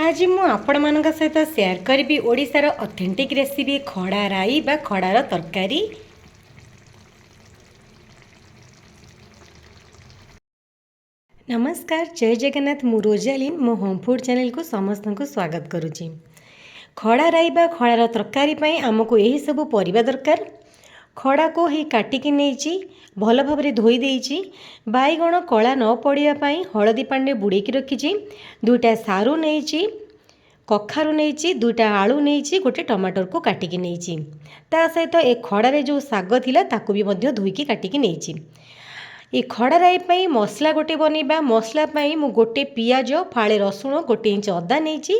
आज मु आपण मानक सहित शेयर करी ओडिशार ऑथेंटिक रेसिपी खड़ा राई बा खड़ार तरकारी। नमस्कार, जय जगन्नाथ। मु रोजालिन मो होम फूड चैनल को समस्त को स्वागत करुच्ची। खड़ा राई बा खड़ार तरकारी पाई आमको यही सब परिबा दरकार। खड़ा को ही काटिकी नहीं भल भाव धोई देइछि। बैगण कला न पड़ापी हलदी पानी बुड़ेकी रखी। दुईटा सारू नहीं, कखारू नहीं, दुईटा आलू नहीं, गोटे टमाटर को काटिकी नहीं। ता सहित ए खड़ारे जो साग थिला ताकू भी मध्य धोईकी काटिकी नहीं। ये खड़ा राई पाई मसला गोटे बनइबा। मसला पाई मु गोटे पियाज, फाड़े रसुण, गोटे इंच अदा नहीं,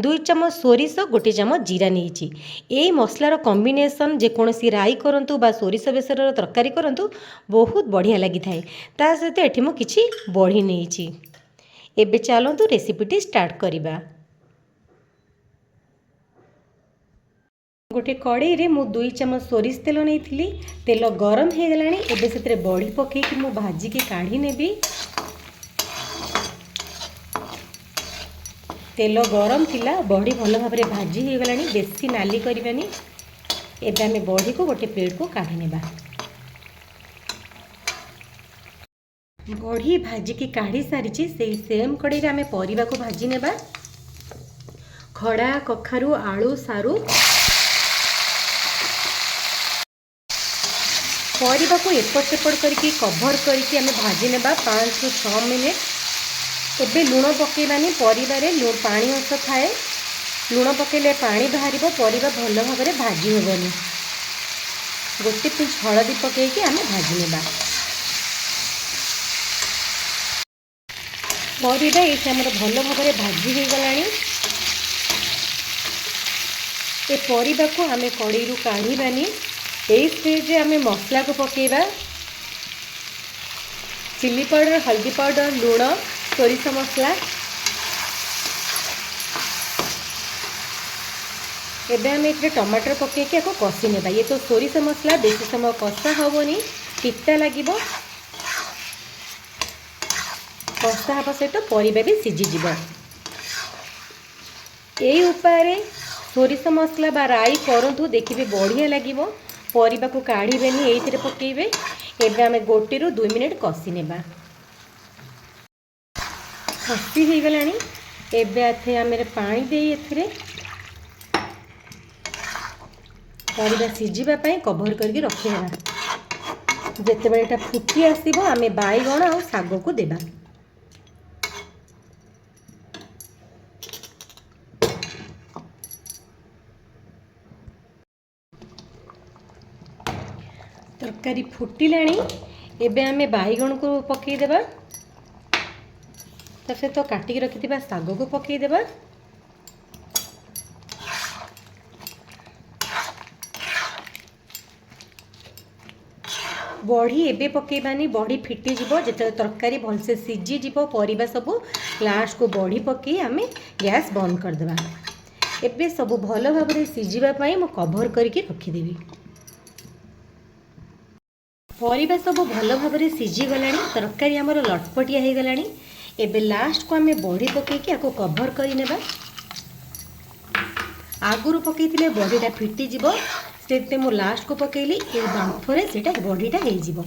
2 चमच सोरिष, गोटे चमच जीरा नहीं। यही मसलार कॉम्बिनेशन जेकोसी राई करंतु बा सोरिष बेसर तरकारी करंतु बहुत बढ़िया लगी थाए। ता सहित एठी मु किछि बड़ी नहीं। एबे चलंतु रेसिपीटी स्टार्ट करिबा। गोटे कड़ाई रे मु 2 चमच सोरिष तेल नहीं। तेल गरम हो गलानी। एबे सेतरे बड़ी पकेकी मु भाजिकी काढ़ी नेबी। तेल गरम थिला, बड़ी भल भाव में भाजी हो गलानी। बेसी नाली करबानी। एबे आमे बड़ी को गोटे प्लेट को काढ़ी नेबा। बड़ी भाजिकी काढ़ी सारी से सेम कड़ाई रे आमे परिबा को भाजी नेबा। खड़ा, कखारू, आलू, सारू परिबा को एपट सेपट करके कभर करके आमे भाजी नेबा 5 ରୁ 6 मिनिट। एबे लूण पकेबानी। परिबारे पानी अंश थाए। लूण पकेले पानी बाहर, परिबा भल भाव में भाजी हेबनी। गोटे पिंच हलदी पकेकी आमे भाजी नेबा। परिबा ये हमर भल भाव में भाजी हो गलानी। ए परिबा को आमे कड़ाई रु काढ़ीबानी। यही स्टेज आमे मसला को पकेबा। चिली पाउडर, हल्दी पाउडर, लूण, सोरिष मसला। एबे आमे इतरे टमाटर पकेकी को कषी नेबा। ये तो सोरिष मसला बेसी समय कषा हेबनी, पिता लागिबो। कषा हेबा सहित परिबा भी सिझी जिवो। एई उपाय सोरिष मसला बा राई करंतु देखिबे बढ़िया लागिबो। परिबा को काढ़ीबेनी, एइथिरे पकेइबे। एबे आमे गोटे रु 2 मिनिट कषी नेबा। कषी हो गलानी। एबे एथे आमे पानी देई एथिरे परिबा सिझिबा पई कभर करके रखिबा। जेतेबेले एटा फुटी आसीबो आमे बैगण आ साग को देबा। तरकारी फुटिलाणी। एबे आमे बैगण को पकई देबा। ता सहित काटिकी रखिथिबा साग को पकई देबा। बड़ी एबे पकेबानी। बड़ी फिटी जिवो। जेते तरकारी भलसे सिझी जिवो परिबा सब लास्ट को बड़ी पकई आमे गैस बंद कर देबा। एबे सब भल भाव में सिझिबा पई मु कभर करके रखी देबी। परिबा सब भल भाव में सिझी गलानी। तरकारी हमर लटपटिया हो गलानी। एबे लास्ट को आमे बड़ी पकेकी आको कभर करी नेबा। आगुरु पकेइतिले बड़ीटा फिटी जिवो। सेते मु लास्ट को पकेइली। ए बांफरे सेटा बड़ीटा हे जिवो।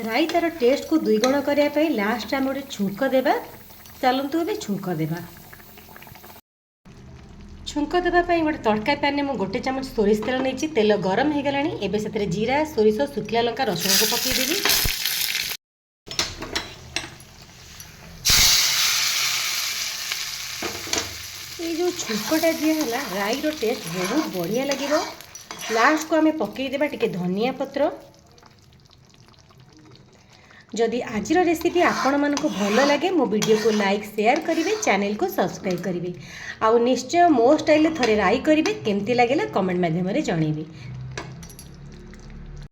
राई तार टेस्ट को 2 गुण करिया पई लास्ट आमे गोटे छुंक देबा। चलंतु एबे छुंक देबा। छुंक देबा पई गोटे तड़का पैन में गोटे चमच सोरिष तेल नहीं। तेल गरम हो गलानी। एबे सेतरे जीरा, सोरिष, सुखला लंका, रसुण को पकई देबी। ये जो छुंकटा दिया राई रो टेस्ट बहुत बढ़िया लगिबो। लास्ट को आमे पकई देबा टिके धनिया पत्र। जदि आजिर रेसिपी आपण मानको भल लगे मो वीडियो को लाइक शेयर करिवे, चैनल को सब्सक्राइब करिवे। आउ निश्चय मो स्टाइल थरे राई करिवे। केमती लागेला कमेंट माध्यम रे जणेबे।